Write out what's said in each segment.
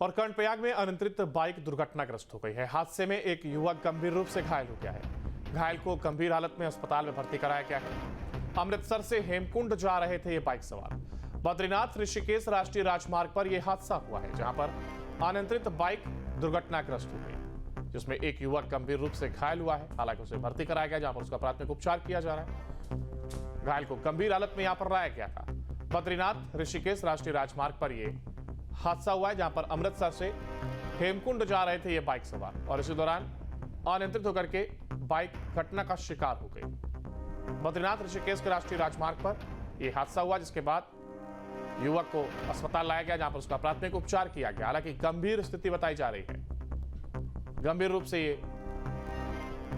और कर्णप्रयाग में अनियंत्रित बाइक दुर्घटनाग्रस्त हो गई है। हादसे में एक युवक गंभीर रूप से घायल हो गया है। घायल को गंभीर हालत में अस्पताल में भर्ती कराया गया है। अमृतसर से हेमकुंड जा रहे थे ये बाइक सवार। बद्रीनाथ ऋषिकेश राष्ट्रीय राजमार्ग पर यह हादसा हुआ है, जहां पर अनियंत्रित बाइक दुर्घटनाग्रस्त हो गई, जिसमें एक युवक गंभीर रूप से घायल हुआ है। हालांकि उसे भर्ती कराया गया, जहां पर उसका प्राथमिक उपचार किया जा रहा है। घायल को गंभीर हालत में यहां पर लाया गया था। बद्रीनाथ ऋषिकेश राष्ट्रीय राजमार्ग पर यह हादसा हुआ है, जहां पर अमृतसर से हेमकुंड जा रहे थे ये बाइक सवार और इसी दौरान अनियंत्रित होकर के बाइक घटना का शिकार हो गई। बद्रीनाथ ऋषिकेश के राष्ट्रीय राजमार्ग पर यह हादसा हुआ, जिसके बाद युवक को अस्पताल लाया गया, जहां पर उसका प्राथमिक उपचार किया गया। हालांकि गंभीर स्थिति बताई जा रही है। गंभीर रूप से ये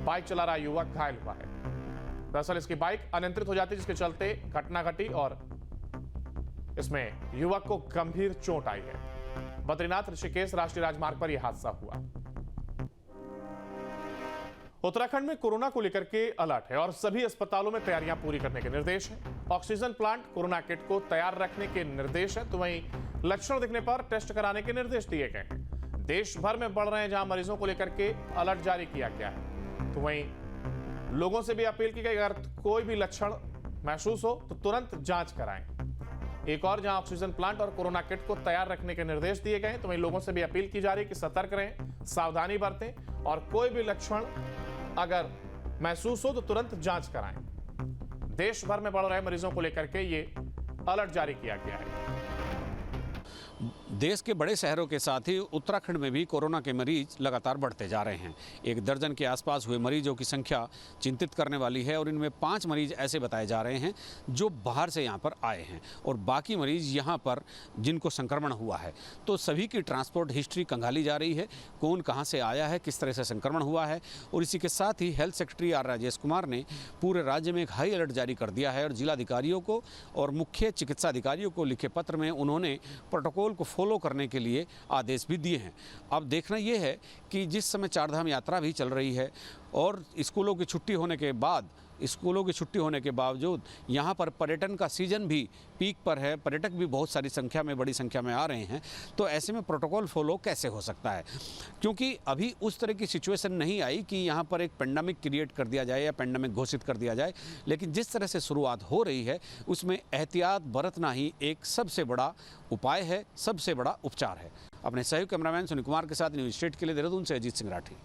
बाइक चला रहा युवक घायल हुआ है। दरअसल इसकी बाइक अनियंत्रित हो जाती, जिसके चलते घटना घटी और इसमें युवक को गंभीर चोट आई है। बद्रीनाथ ऋषिकेश राष्ट्रीय राजमार्ग पर यह हादसा हुआ। उत्तराखंड में कोरोना को लेकर के अलर्ट है और सभी अस्पतालों में तैयारियां पूरी करने के निर्देश हैं। ऑक्सीजन प्लांट, कोरोना किट को तैयार रखने के निर्देश हैं, तो वहीं लक्षण दिखने पर टेस्ट कराने के निर्देश दिए गए हैं। देश भर में बढ़ रहे हैं जहां मरीजों को लेकर के अलर्ट जारी किया गया है, तो वहीं लोगों से भी अपील की गई, अगर कोई भी लक्षण महसूस हो तो तुरंत जांच कराएं। एक और जहां ऑक्सीजन प्लांट और कोरोना किट को तैयार रखने के निर्देश दिए गए हैं, तो वहीं लोगों से भी अपील की जा रही है कि सतर्क रहें, सावधानी बरतें और कोई भी लक्षण अगर महसूस हो तो तुरंत जांच कराएं। देश भर में बढ़ रहे मरीजों को लेकर के ये अलर्ट जारी किया गया है। देश के बड़े शहरों के साथ ही उत्तराखंड में भी कोरोना के मरीज लगातार बढ़ते जा रहे हैं। 1 दर्जन के आसपास हुए मरीजों की संख्या चिंतित करने वाली है और इनमें 5 मरीज ऐसे बताए जा रहे हैं जो बाहर से यहाँ पर आए हैं और बाकी मरीज यहाँ पर जिनको संक्रमण हुआ है। तो सभी की ट्रांसपोर्ट हिस्ट्री खंगाली जा रही है, कौन कहाँ से आया है, किस तरह से संक्रमण हुआ है। और इसी के साथ ही health secretary R Rajesh Kumar ने पूरे राज्य में एक हाई अलर्ट जारी कर दिया है और जिलाधिकारियों को और मुख्य चिकित्सा अधिकारियों को लिखे पत्र में उन्होंने प्रोटोकॉल को फॉलो करने के लिए आदेश भी दिए हैं। अब देखना यह है कि जिस समय चारधाम यात्रा भी चल रही है और स्कूलों की छुट्टी होने के बावजूद यहाँ पर पर्यटन का सीजन भी पीक पर है, पर्यटक भी बहुत सारी संख्या में, बड़ी संख्या में आ रहे हैं, तो ऐसे में प्रोटोकॉल फॉलो कैसे हो सकता है? क्योंकि अभी उस तरह की सिचुएशन नहीं आई कि यहाँ पर एक पेंडेमिक क्रिएट कर दिया जाए या पेंडेमिक घोषित कर दिया जाए, लेकिन जिस तरह से शुरुआत हो रही है उसमें एहतियात बरतना ही एक सबसे बड़ा उपाय है, सबसे बड़ा उपचार है। अपने सहयोगी कैमरामैन सुनील कुमार के साथ न्यूज स्टेट के लिए देहरादून से अजीत सिंह राठी।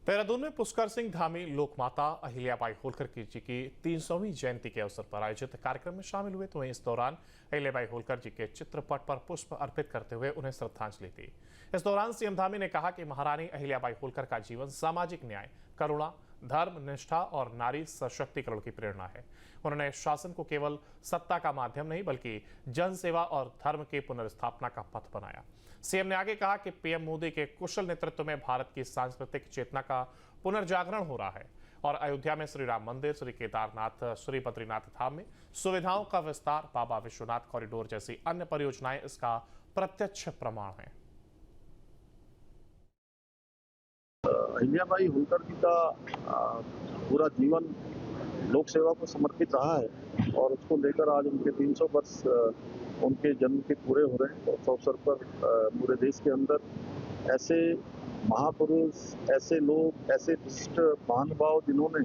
देहरादून में पुष्कर सिंह धामी लोकमाता अहिल्याबाई होलकर जी की 300वीं जयंती के अवसर पर आयोजित कार्यक्रम में शामिल हुए, तो वहीं इस दौरान अहिल्याबाई होलकर जी के चित्रपट पर पुष्प अर्पित करते हुए उन्हें श्रद्धांजलि दी। इस दौरान सीएम धामी ने कहा कि महारानी अहिल्याबाई होलकर का जीवन सामाजिक न्याय, करुणा, धर्म, निष्ठा और नारी सशक्तिकरण की प्रेरणा है। उन्होंने शासन को केवल सत्ता का माध्यम नहीं बल्कि जन सेवा और धर्म के पुनर्स्थापना का पथ बनाया। सीएम ने आगे कहा कि पीएम मोदी के कुशल नेतृत्व में भारत की सांस्कृतिक चेतना का पुनर्जागरण हो रहा है और अयोध्या में श्री राम मंदिर, श्री केदारनाथ, श्री बद्रीनाथ धाम में सुविधाओं का विस्तार, बाबा विश्वनाथ कॉरिडोर जैसी अन्य परियोजनाएं इसका प्रत्यक्ष प्रमाण है। अहिल्याबाई होलकर जी का पूरा जीवन लोक सेवा को समर्पित रहा है और उसको लेकर आज उनके 300 वर्ष उनके जन्म के पूरे हो रहे हैं। तो उस अवसर पर पूरे देश के अंदर ऐसे महापुरुष, ऐसे लोग, ऐसे विशिष्ट महानुभाव जिन्होंने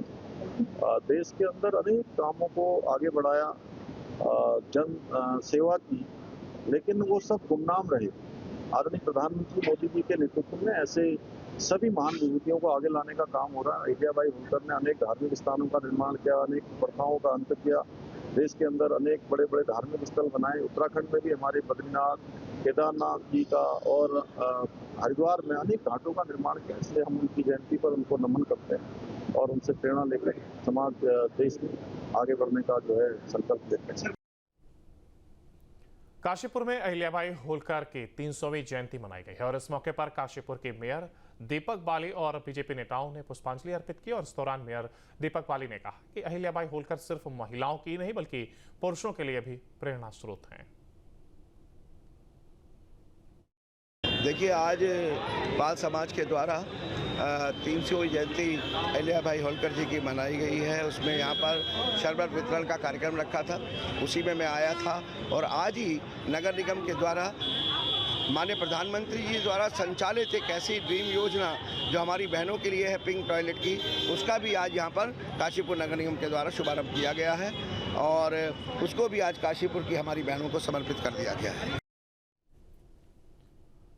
देश के अंदर अनेक कामों को आगे बढ़ाया, जन सेवा की, लेकिन वो सब गुमनाम रहे। आदरणीय प्रधानमंत्री मोदी जी के नेतृत्व में ऐसे सभी महान विभूतियों को आगे लाने का काम हो रहा है। अहिल्याबाई होलकर ने अनेक धार्मिक स्थानों का निर्माण किया, अनेक प्रथाओं का अंत किया, देश के अंदर अनेक बड़े बड़े धार्मिक स्थल बनाए। उत्तराखंड में भी हमारे बद्रीनाथ, केदारनाथ जी का और हरिद्वार में अनेक घाटों का निर्माण किया। इसलिए हम उनकी जयंती पर उनको नमन करते हैं और उनसे प्रेरणा लेकर समाज, देश में आगे बढ़ने का जो है संकल्प लेते हैं। काशीपुर में अहिल्याबाई होलकर की 300वीं जयंती मनाई गई है और इस मौके पर काशीपुर के मेयर दीपक बाली और बीजेपी नेताओं ने पुष्पांजलि अर्पित की। और इस दौरान मेयर दीपक बाली ने कहा कि अहिल्याबाई होलकर सिर्फ महिलाओं की नहीं बल्कि पुरुषों के लिए भी प्रेरणा स्रोत हैं। देखिए, आज बाल समाज के द्वारा 300वीं जयंती अहिल्याबाई होलकर जी की मनाई गई है। उसमें यहाँ पर शरबत वितरण का कार्यक्रम रखा था, उसी में मैं आया था। और आज ही नगर निगम के द्वारा माननीय प्रधानमंत्री जी द्वारा संचालित एक ऐसी ड्रीम योजना जो हमारी बहनों के लिए है, पिंक टॉयलेट की, उसका भी आज यहाँ पर काशीपुर नगर निगम के द्वारा शुभारंभ किया गया है और उसको भी आज काशीपुर की हमारी बहनों को समर्पित कर दिया गया है।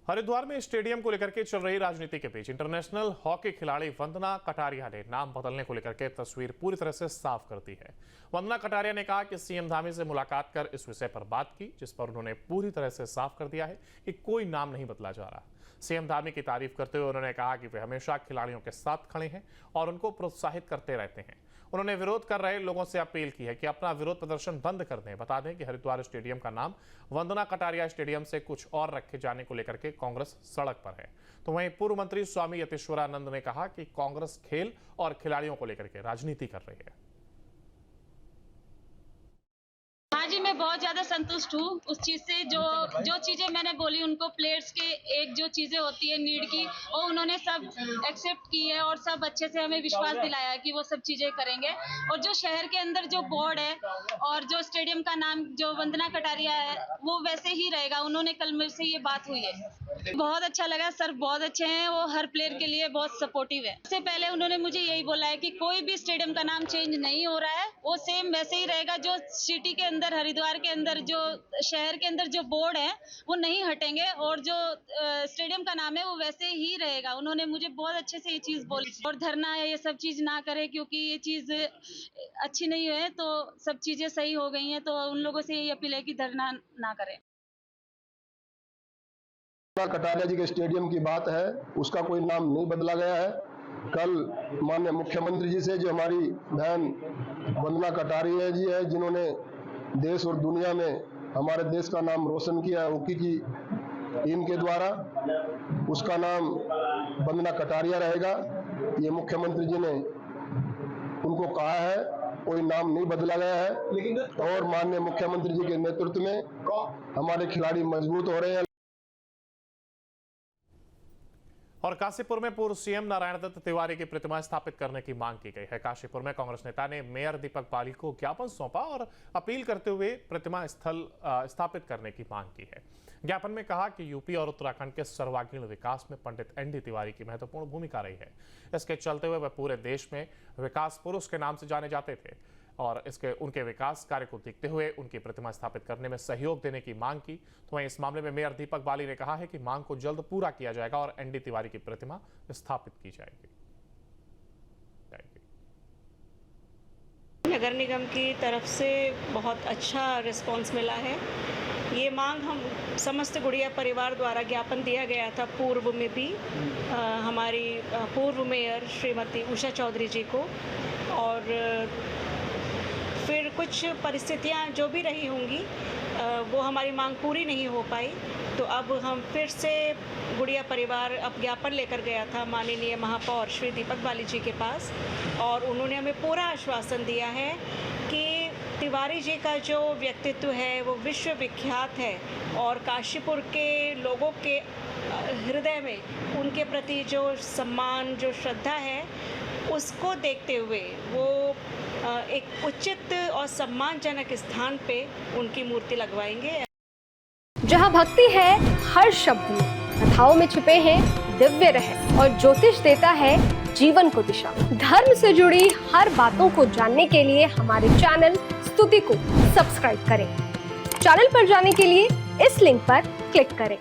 हरिद्वार में स्टेडियम को लेकर के चल रही राजनीति के बीच इंटरनेशनल हॉकी खिलाड़ी वंदना कटारिया ने नाम बदलने को लेकर के तस्वीर पूरी तरह से साफ कर दी है। वंदना कटारिया ने कहा कि सीएम धामी से मुलाकात कर इस विषय पर बात की, जिस पर उन्होंने पूरी तरह से साफ कर दिया है कि कोई नाम नहीं बदला जा रहा। सीएम धामी की तारीफ करते हुए उन्होंने कहा कि वे हमेशा खिलाड़ियों के साथ खड़े हैं और उनको प्रोत्साहित करते रहते हैं। उन्होंने विरोध कर रहे लोगों से अपील की है कि अपना विरोध प्रदर्शन बंद कर दें। बता दें कि हरिद्वार स्टेडियम का नाम वंदना कटारिया स्टेडियम से कुछ और रखे जाने को लेकर के कांग्रेस सड़क पर है। तो वहीं पूर्व मंत्री स्वामी यतीश्वरानंद ने कहा कि कांग्रेस खेल और खिलाड़ियों को लेकर के राजनीति कर रही है। जी मैं बहुत ज़्यादा संतुष्ट हूँ उस चीज़ से, जो चीज़ें मैंने बोली उनको प्लेयर्स के एक जो चीज़ें होती है नीड की, वो उन्होंने सब एक्सेप्ट की है और सब अच्छे से हमें विश्वास दिलाया है कि वो सब चीज़ें करेंगे। और जो शहर के अंदर जो बोर्ड है और जो स्टेडियम का नाम जो वंदना कटारिया है वो वैसे ही रहेगा। उन्होंने कल मेरे से ये बात हुई है, बहुत अच्छा लगा सर, बहुत अच्छे हैं वो, हर प्लेयर के लिए बहुत सपोर्टिव है। उससे पहले उन्होंने मुझे यही बोला है कि कोई भी स्टेडियम का नाम चेंज नहीं हो रहा है, वो सेम वैसे ही रहेगा। जो सिटी के अंदर हरिद्वार के अंदर जो शहर के अंदर जो बोर्ड है वो नहीं हटेंगे और जो स्टेडियम का नाम है वो वैसे ही रहेगा। उन्होंने मुझे बहुत अच्छे से ये चीज़ बोली और धरना ये सब चीज़ ना करे क्योंकि ये चीज़ अच्छी नहीं है। तो सब चीज़ें सही हो गई हैं, तो उन लोगों से यही अपील है कि धरना ना करें। कटारिया जी के स्टेडियम की बात है, उसका कोई नाम नहीं बदला गया है। कल माननीय मुख्यमंत्री जी से जो हमारी बहन वंदना कटारिया जी है, जिन्होंने देश और दुनिया में हमारे देश का नाम रोशन किया हॉकी की टीम के द्वारा, उसका नाम वंदना कटारिया रहेगा। ये मुख्यमंत्री जी ने उनको कहा है, कोई नाम नहीं बदला गया है। लेकिन और माननीय मुख्यमंत्री जी के नेतृत्व में हमारे खिलाड़ी मजबूत हो रहे हैं। और काशीपुर में पूर्व सीएम नारायण दत्त तिवारी की प्रतिमा स्थापित करने की मांग की गई है। काशीपुर में कांग्रेस नेता ने मेयर दीपक बाली को ज्ञापन सौंपा और अपील करते हुए प्रतिमा स्थल स्थापित करने की मांग की है। ज्ञापन में कहा कि यूपी और उत्तराखंड के सर्वांगीण विकास में पंडित एनडी तिवारी की महत्वपूर्ण भूमिका रही है। इसके चलते हुए वह पूरे देश में विकास पुरुष के नाम से जाने जाते थे और उनके विकास कार्य को देखते हुए उनकी प्रतिमा स्थापित करने में सहयोग देने की मांग की। तो वहीं इस मामले में मेयर दीपक बाली ने कहा है कि मांग को जल्द पूरा किया जाएगा और एनडी तिवारी की प्रतिमा स्थापित की जाएगी। नगर निगम की तरफ से बहुत अच्छा रिस्पांस मिला है। ये मांग हम समस्त गुड़िया परिवार द्वारा ज्ञापन दिया गया था पूर्व में भी हमारी पूर्व मेयर श्रीमती उषा चौधरी जी को, और फिर कुछ परिस्थितियां जो भी रही होंगी वो हमारी मांग पूरी नहीं हो पाई। तो अब हम फिर से गुड़िया परिवार अब ज्ञापन लेकर गया था माननीय महापौर श्री दीपक बाली जी के पास, और उन्होंने हमें पूरा आश्वासन दिया है कि तिवारी जी का जो व्यक्तित्व है वो विश्व विख्यात है और काशीपुर के लोगों के हृदय में उनके प्रति जो सम्मान जो श्रद्धा है उसको देखते हुए वो एक उचित और सम्मानजनक स्थान पे उनकी मूर्ति लगवाएंगे। जहाँ भक्ति है हर शब्द में, कथाओं में छुपे हैं दिव्य रहस्य और ज्योतिष देता है जीवन को दिशा। धर्म से जुड़ी हर बातों को जानने के लिए हमारे चैनल स्तुति को सब्सक्राइब करें। चैनल पर जाने के लिए इस लिंक पर क्लिक करें।